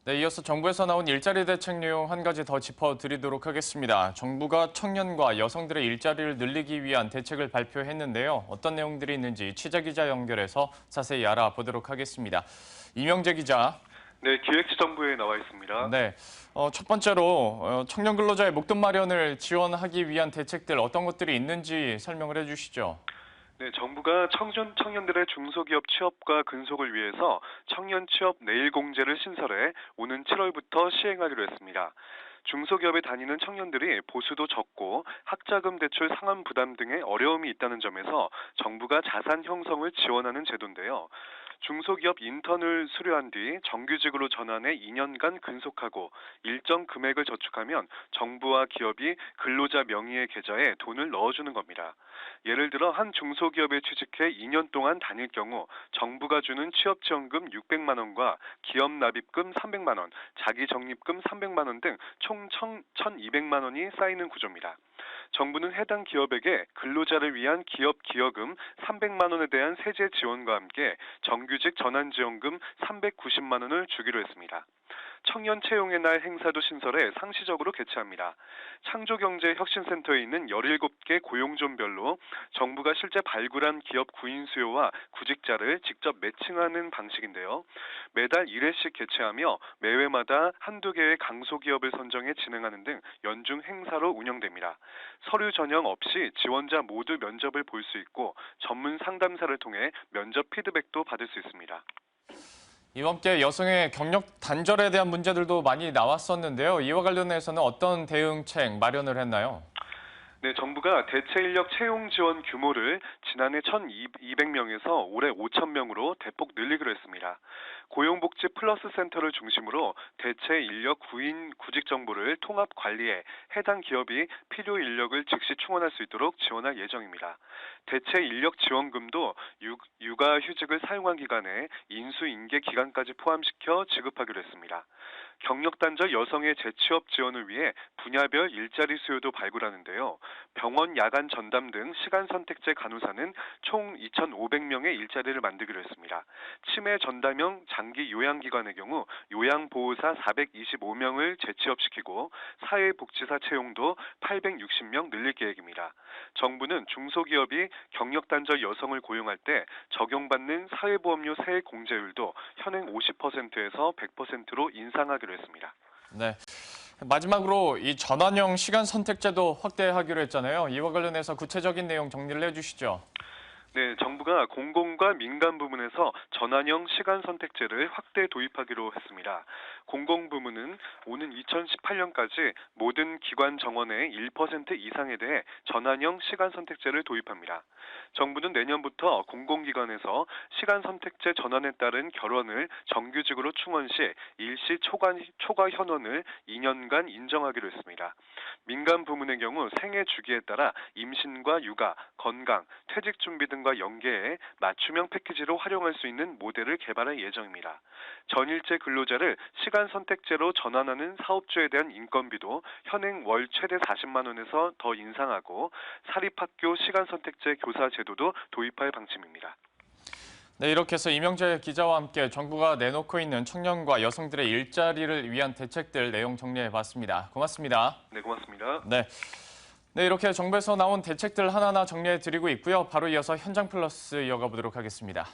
네, 이어서 정부에서 나온 일자리 대책 내용 한 가지 더 짚어드리도록 하겠습니다. 정부가 청년과 여성들의 일자리를 늘리기 위한 대책을 발표했는데요. 어떤 내용들이 있는지 취재기자 연결해서 자세히 알아보도록 하겠습니다. 이명재 기자. 네, 기획재정부에 나와 있습니다. 네, 첫 번째로 청년 근로자의 목돈 마련을 지원하기 위한 대책들 어떤 것들이 있는지 설명을 해주시죠. 네, 정부가 청년들의 중소기업 취업과 근속을 위해서 청년 취업 내일 공제를 신설해 오는 7월부터 시행하기로 했습니다. 중소기업에 다니는 청년들이 보수도 적고 학자금 대출 상환 부담 등의 어려움이 있다는 점에서 정부가 자산 형성을 지원하는 제도인데요. 중소기업 인턴을 수료한 뒤 정규직으로 전환해 2년간 근속하고 일정 금액을 저축하면 정부와 기업이 근로자 명의의 계좌에 돈을 넣어주는 겁니다. 예를 들어 한 중소기업에 취직해 2년 동안 다닐 경우 정부가 주는 취업지원금 600만 원과 기업 납입금 300만 원, 자기 적립금 300만 원 등 총 1,200만 원이 쌓이는 구조입니다. 정부는 해당 기업에게 근로자를 위한 기업 기여금 300만 원에 대한 세제 지원과 함께 정규직 전환지원금 390만 원을 주기로 했습니다. 청년 채용의 날 행사도 신설해 상시적으로 개최합니다. 창조경제혁신센터에 있는 17개 고용존별로 정부가 실제 발굴한 기업 구인 수요와 구직자를 직접 매칭하는 방식인데요. 매달 1회씩 개최하며 매회마다 한두 개의 강소기업을 선정해 진행하는 등 연중 행사로 운영됩니다. 서류 전형 없이 지원자 모두 면접을 볼 수 있고 전문 상담사를 통해 면접 피드백도 받을 수 있습니다. 이와 함께 여성의 경력 단절에 대한 문제들도 많이 나왔었는데요. 이와 관련해서는 어떤 대응책 마련을 했나요? 네, 정부가 대체 인력 채용 지원 규모를 지난해 1,200명에서 올해 5,000명으로 대폭 늘리기로 했습니다. 고용복지 플러스 센터를 중심으로 대체 인력 구직 정보를 통합 관리해 해당 기업이 필요 인력을 즉시 충원할 수 있도록 지원할 예정입니다. 대체 인력 지원금도 육아휴직을 사용한 기간에 인수인계 기간까지 포함시켜 지급하기로 했습니다. 경력 단절 여성의 재취업 지원을 위해 분야별 일자리 수요도 발굴하는데요. 병원 야간 전담 등 시간 선택제 간호사는 총 2,500명의 일자리를 만들기로 했습니다. 치매 전담형 장기 요양기관의 경우 요양보호사 425명을 재취업시키고 사회복지사 채용도 860명 늘릴 계획입니다. 정부는 중소기업이 경력 단절 여성을 고용할 때 적용받는 사회보험료 세액 공제율도 현행 50%에서 100%로 인상하기로 했습니다. 네. 마지막으로 이 전환형 시간 선택제도 확대하기로 했잖아요. 이와 관련해서 구체적인 내용 정리를 해주시죠. 네, 정부가 공공과 민간 부문에서 전환형 시간 선택제를 확대 도입하기로 했습니다. 공공부문은 오는 2018년까지 모든 기관 정원의 1% 이상에 대해 전환형 시간 선택제를 도입합니다. 정부는 내년부터 공공기관에서 시간 선택제 전환에 따른 결혼을 정규직으로 충원 시 일시 초과 현원을 2년간 인정하기로 했습니다. 민간 부문의 경우 생애 주기에 따라 임신과 육아, 건강, 퇴직 준비 등과 연계해 맞춤형 패키지로 활용할 수 있는 모델을 개발할 예정입니다. 전일제 근로자를 시간 선택제로 전환하는 사업주에 대한 인건비도 현행 월 최대 40만 원에서 더 인상하고 사립학교 시간 선택제 교사 제도도 도입할 방침입니다. 네, 이렇게 해서 이명재 기자와 함께 정부가 내놓고 있는 청년과 여성들의 일자리를 위한 대책들 내용 정리해봤습니다. 고맙습니다. 네, 고맙습니다. 네. 네, 이렇게 정부에서 나온 대책들 하나하나 정리해드리고 있고요. 바로 이어서 현장 플러스 이어가 보도록 하겠습니다.